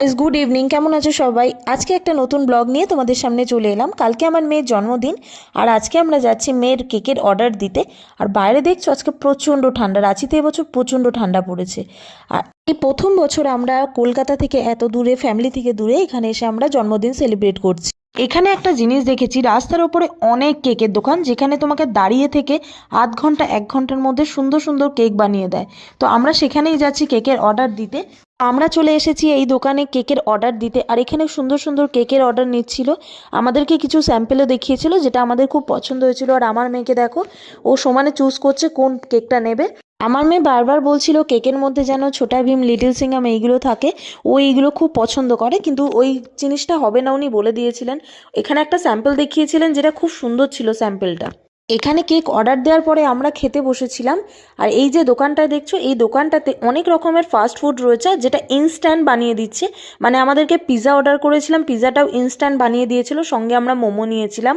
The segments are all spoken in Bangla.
গুড ইভিনিং, কেমন আছো সবাই? আজকে একটা নতুন ব্লগ নিয়ে তোমাদের সামনে চলে এলাম। কালকে আমার মেয়ের জন্মদিন, আর আজকে আমরা যাচ্ছি মেয়ের কেকের অর্ডার দিতে। আর বাইরে দেখছো আজকে প্রচণ্ড ঠান্ডা, রাঁচিতে এবছর প্রচণ্ড ঠান্ডা পড়েছে। আর এই প্রথম বছর আমরা কলকাতা থেকে এত দূরে, ফ্যামিলি থেকে দূরে এখানে এসে আমরা জন্মদিন সেলিব্রেট করছি। এখানে একটা জিনিস দেখেছি, রাস্তার ওপরে অনেক কেকের দোকান, যেখানে তোমাকে দাঁড়িয়ে থেকে আধ ঘন্টা 1 ঘন্টার মধ্যে সুন্দর সুন্দর কেক বানিয়ে দেয়। তো আমরা সেখানেই যাচ্ছি কেকের অর্ডার দিতে। আমরা চলে এসেছি এই দোকানে কেকের অর্ডার দিতে, আর এখানে সুন্দর সুন্দর কেকের অর্ডার নিচ্ছিল। আমাদেরকে কিছু স্যাম্পেলও দেখিয়েছিল, যেটা আমাদের খুব পছন্দ হয়েছিল। আর আমার মেয়েকে দেখো, ও সমানে চুজ করছে কোন কেকটা নেবে। আমার মেয়ে বারবার বলছিল কেকের মধ্যে যেন ছোটা ভীম, লিটল সিঙ্গাম এইগুলো থাকে। ও এইগুলো খুব পছন্দ করে, কিন্তু ওই জিনিসটা হবে না, উনি বলে দিয়েছিলেন। এখানে একটা স্যাম্পল দেখিয়েছিলেন, যেটা খুব সুন্দর ছিল স্যাম্পলটা। এখানে কেক অর্ডার দেওয়ার পরে আমরা খেতে বসেছিলাম। আর এই যে দোকানটা দেখছো, এই দোকানটাতে অনেক রকমের ফাস্ট ফুড রয়েছে, যেটা ইনস্ট্যান্ট বানিয়ে দিচ্ছে। মানে আমাদেরকে পিৎজা অর্ডার করেছিলাম, পিৎজাটাও ইনস্ট্যান্ট বানিয়ে দিয়েছিল, সঙ্গে আমরা মোমো নিয়েছিলাম।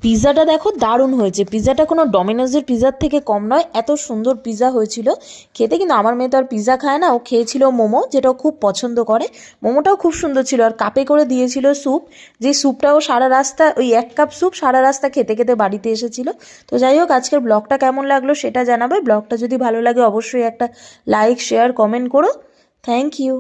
পিৎজাটা দেখো দারুণ হয়েছে, পিৎজাটা কোনো ডমিনোজের পিৎজার থেকে কম নয়, এত সুন্দর পিৎজা হয়েছিল খেতে। কিন্তু আমার মেয়ে তো আর পিৎজা খায় না, ও খেয়েছিল মোমো, যেটা ও খুব পছন্দ করে। মোমোটাও খুব সুন্দর ছিল, আর কাপে করে দিয়েছিল স্যুপ। যে স্যুপটাও সারা রাস্তা, ওই 1 কাপ স্যুপ সারা রাস্তা খেতে খেতে বাড়িতে এসেছিল। তো যাই হোক, আজকের ব্লগটা কেমন লাগলো সেটা জানাবে। ব্লগটা যদি ভালো লাগে অবশ্যই একটা লাইক, শেয়ার, কমেন্ট করো। Thank you.